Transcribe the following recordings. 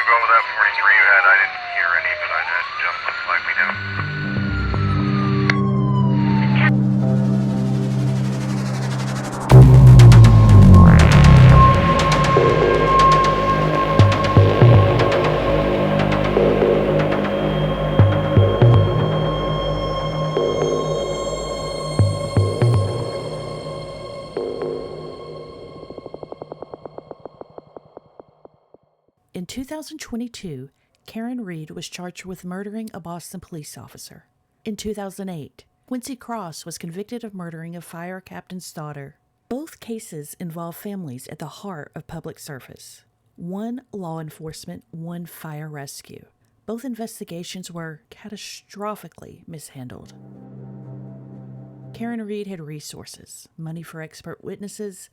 go with that 43 you had. I didn't hear any, but that just looks like we do. In 2022, Currin Reed was charged with murdering a Boston police officer. In 2008, Quincy Cross was convicted of murdering a fire captain's daughter. Both cases involve families at the heart of public service. One law enforcement, one fire rescue. Both investigations were catastrophically mishandled. Currin Reed had resources, money for expert witnesses,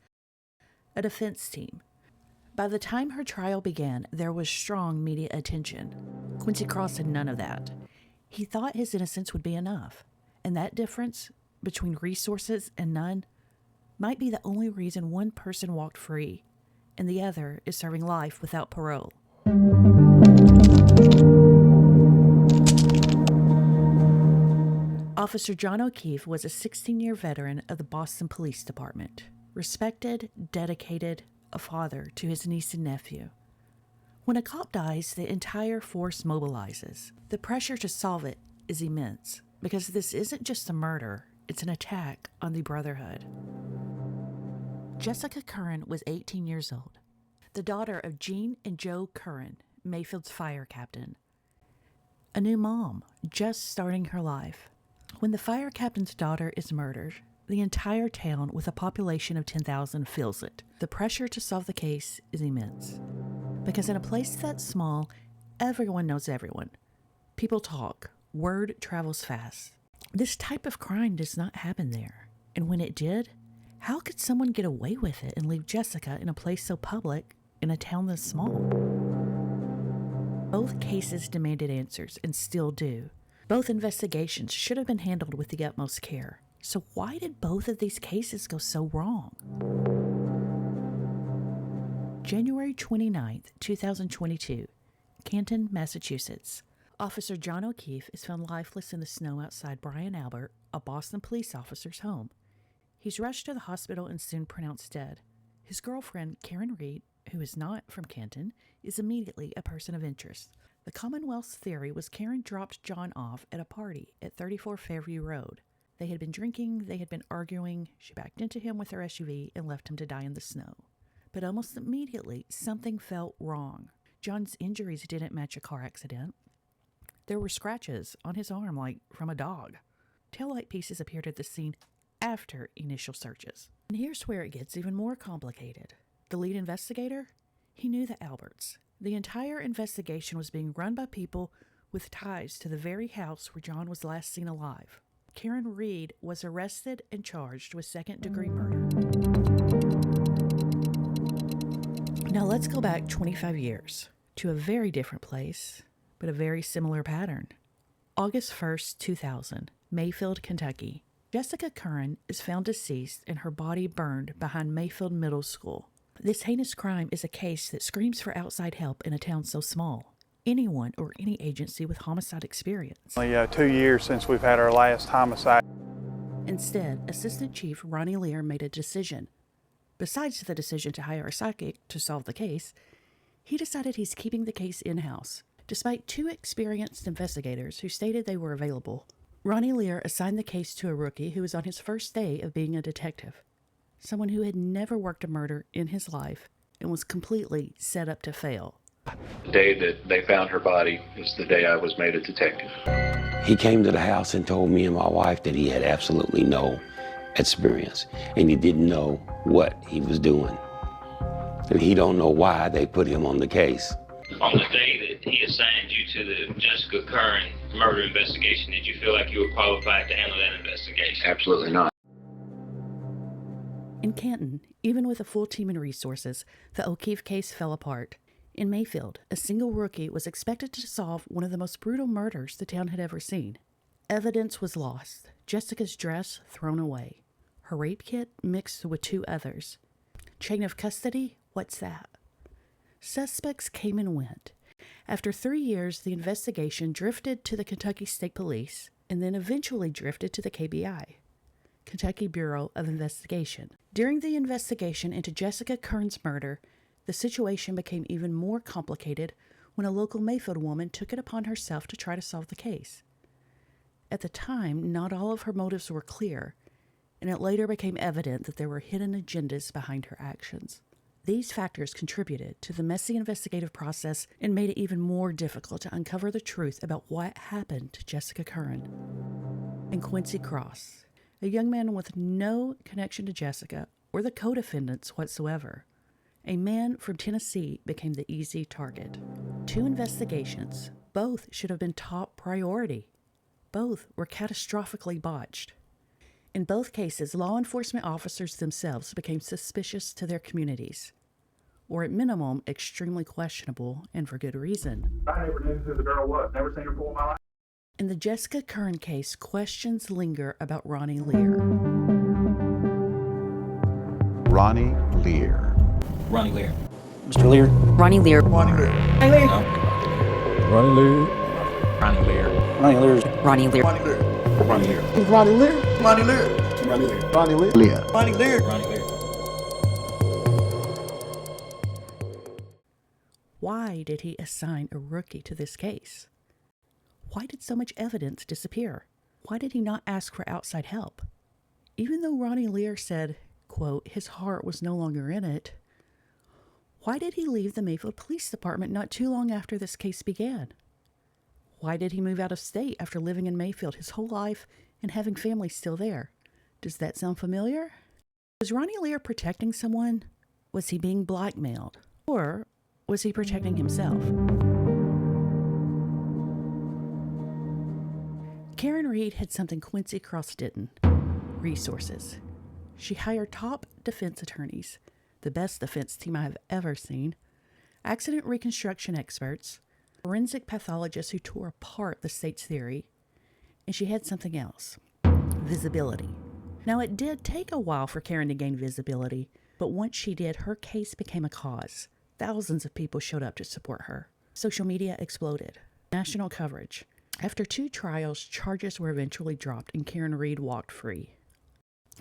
a defense team. By the time her trial began, there was strong media attention. Quincy Cross had none of that. He thought his innocence would be enough, and that difference between resources and none might be the only reason one person walked free and the other is serving life without parole. Officer John O'Keefe was a 16-year veteran of the Boston Police Department, respected, dedicated, a father to his niece and nephew. When a cop dies, the entire force mobilizes. The pressure to solve it is immense because this isn't just a murder, it's an attack on the brotherhood. Jessica Currin was 18 years old, the daughter of Gene and Joe Currin, Mayfield's fire captain. A new mom, just starting her life. When the fire captain's daughter is murdered, the entire town with a population of 10,000 feels it. The pressure to solve the case is immense. Because in a place that small, everyone knows everyone. People talk. Word travels fast. This type of crime does not happen there. And when it did, how could someone get away with it and leave Jessica in a place so public in a town this small? Both cases demanded answers and still do. Both investigations should have been handled with the utmost care. So why did both of these cases go so wrong? January 29th, 2022, Canton, Massachusetts. Officer John O'Keefe is found lifeless in the snow outside Brian Albert, a Boston police officer's home. He's rushed to the hospital and soon pronounced dead. His girlfriend, Currin Reed, who is not from Canton, is immediately a person of interest. The Commonwealth's theory was Currin dropped John off at a party at 34 Fairview Road. They had been drinking, they had been arguing, she backed into him with her SUV and left him to die in the snow. But almost immediately, something felt wrong. John's injuries didn't match a car accident. There were scratches on his arm like from a dog. Taillight pieces appeared at the scene after initial searches. And here's where it gets even more complicated. The lead investigator? He knew the Alberts. The entire investigation was being run by people with ties to the very house where John was last seen alive. Currin Reed was arrested and charged with second-degree murder. Now let's go back 25 years to a very different place, but a very similar pattern. August 1st, 2000, Mayfield, Kentucky. Jessica Currin is found deceased and her body burned behind Mayfield Middle School. This heinous crime is a case that screams for outside help in a town so small. Anyone or any agency with homicide experience. Only 2 years since we've had our last homicide. Instead, Assistant Chief Ronnie Lear made a decision. Besides the decision to hire a psychic to solve the case, he decided he's keeping the case in-house. Despite 2 experienced investigators who stated they were available, Ronnie Lear assigned the case to a rookie who was on his first day of being a detective. Someone who had never worked a murder in his life and was completely set up to fail. The day that they found her body was the day I was made a detective. He came to the house and told me and my wife that he had absolutely no experience and he didn't know what he was doing. And he don't know why they put him on the case. On the day that he assigned you to the Jessica Currin murder investigation, did you feel like you were qualified to handle that investigation? Absolutely not. In Canton, even with a full team and resources, the O'Keefe case fell apart. In Mayfield, a single rookie was expected to solve one of the most brutal murders the town had ever seen. Evidence was lost, Jessica's dress thrown away, her rape kit mixed with 2 others. Chain of custody? What's that? Suspects came and went. After 3 years, the investigation drifted to the Kentucky State Police and then eventually drifted to the KBI, Kentucky Bureau of Investigation. During the investigation into Jessica Currin's murder, the situation became even more complicated when a local Mayfield woman took it upon herself to try to solve the case. At the time, not all of her motives were clear, and it later became evident that there were hidden agendas behind her actions. These factors contributed to the messy investigative process and made it even more difficult to uncover the truth about what happened to Jessica Currin. And Quincy Cross, a young man with no connection to Jessica or the co-defendants whatsoever. A man from Tennessee became the easy target. 2 investigations, both should have been top priority. Both were catastrophically botched. In both cases, law enforcement officers themselves became suspicious to their communities, or at minimum, extremely questionable, and for good reason. I never knew who the girl was. Never seen her before in my life. In the Jessica Currin case, questions linger about Ronnie Lear. Ronnie Lear. Ronnie Lear. Mr. Lear. Ronnie Lear. Ronnie Lear. Ronnie Lear. No. Ronnie Lear. Ronnie Lear. Ronnie Lear. Ronnie Lear. Ronnie Lear. Ronnie Lear. Ronnie Lear. Ronnie Lear. Ronnie Lear. Ronnie Lear. Ronnie Lear. Ronnie Lear. Why did he assign a rookie to this case? Why did so much evidence disappear? Why did he not ask for outside help? Even though Ronnie Lear said, quote, his heart was no longer in it, why did he leave the Mayfield Police Department not too long after this case began? Why did he move out of state after living in Mayfield his whole life and having family still there? Does that sound familiar? Was Ronnie Lear protecting someone? Was he being blackmailed? Or was he protecting himself? Karen Reed had something Quincy Cross didn't: resources. She hired top defense attorneys, the best defense team I have ever seen, accident reconstruction experts, forensic pathologists who tore apart the state's theory, and she had something else: visibility. Now, it did take a while for Karen to gain visibility, but once she did, her case became a cause. Thousands of people showed up to support her. Social media exploded. National coverage. After 2 trials, charges were eventually dropped and Karen Reed walked free.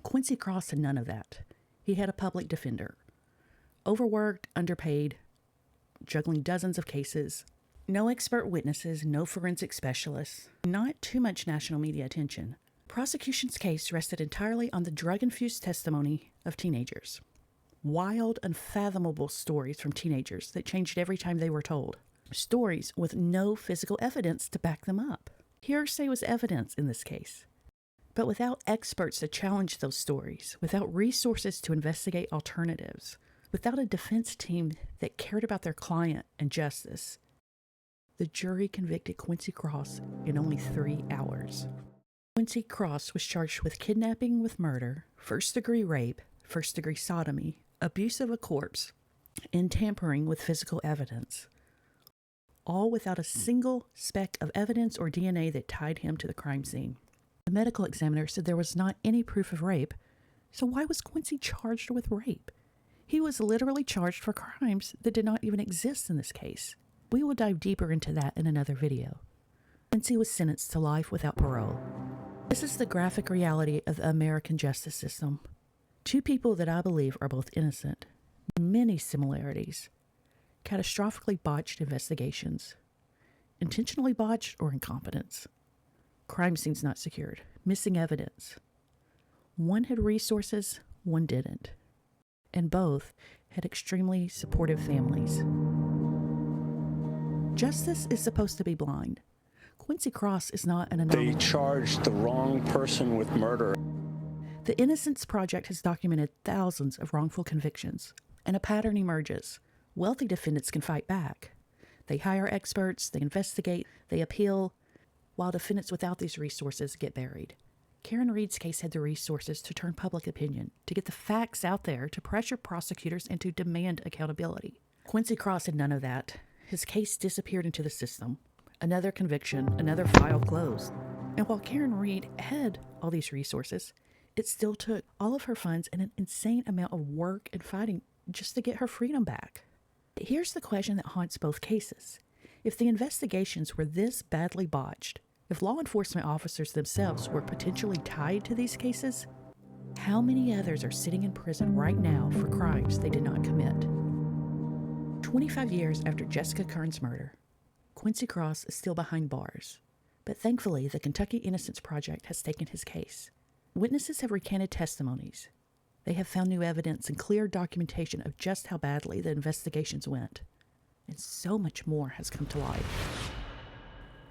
Quincy Cross had none of that. He had a public defender. Overworked, underpaid, juggling dozens of cases. No expert witnesses, no forensic specialists, not too much national media attention. Prosecution's case rested entirely on the drug-infused testimony of teenagers. Wild, unfathomable stories from teenagers that changed every time they were told. Stories with no physical evidence to back them up. Hearsay was evidence in this case. But without experts to challenge those stories, without resources to investigate alternatives, without a defense team that cared about their client and justice, the jury convicted Quincy Cross in only 3 hours. Quincy Cross was charged with kidnapping with murder, first-degree rape, first-degree sodomy, abuse of a corpse, and tampering with physical evidence, all without a single speck of evidence or DNA that tied him to the crime scene. The medical examiner said there was not any proof of rape, so why was Quincy charged with rape? He was literally charged for crimes that did not even exist in this case. We will dive deeper into that in another video. Quincy was sentenced to life without parole. This is the graphic reality of the American justice system. 2 people that I believe are both innocent. Many similarities. Catastrophically botched investigations. Intentionally botched or incompetence. Crime scenes not secured. Missing evidence. One had resources, one didn't. And both had extremely supportive families. Justice is supposed to be blind. Quincy Cross is not an anomaly. They charged the wrong person with murder. The Innocence Project has documented thousands of wrongful convictions, and a pattern emerges. Wealthy defendants can fight back. They hire experts, they investigate, they appeal, while defendants without these resources get buried. Karen Reed's case had the resources to turn public opinion, to get the facts out there, to pressure prosecutors, and to demand accountability. Quincy Cross had none of that. His case disappeared into the system. Another conviction, another file closed. And while Karen Reed had all these resources, it still took all of her funds and an insane amount of work and fighting just to get her freedom back. Here's the question that haunts both cases. If the investigations were this badly botched, if law enforcement officers themselves were potentially tied to these cases, how many others are sitting in prison right now for crimes they did not commit? 25 years after Jessica Currin's murder, Quincy Cross is still behind bars, but thankfully the Kentucky Innocence Project has taken his case. Witnesses have recanted testimonies. They have found new evidence and clear documentation of just how badly the investigations went. And so much more has come to light.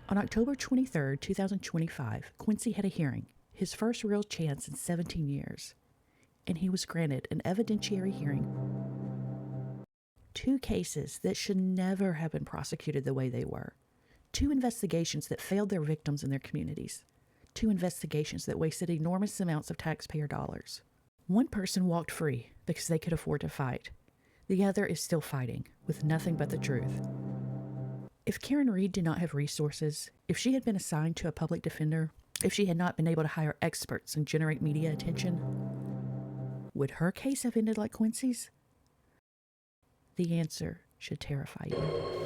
On October 23, 2025, Quincy had a hearing, his first real chance in 17 years, and he was granted an evidentiary hearing. 2 cases that should never have been prosecuted the way they were. 2 investigations that failed their victims and their communities. 2 investigations that wasted enormous amounts of taxpayer dollars. One person walked free because they could afford to fight. The other is still fighting, with nothing but the truth. If Karen Reed did not have resources, if she had been assigned to a public defender, if she had not been able to hire experts and generate media attention, would her case have ended like Quincy's? The answer should terrify you.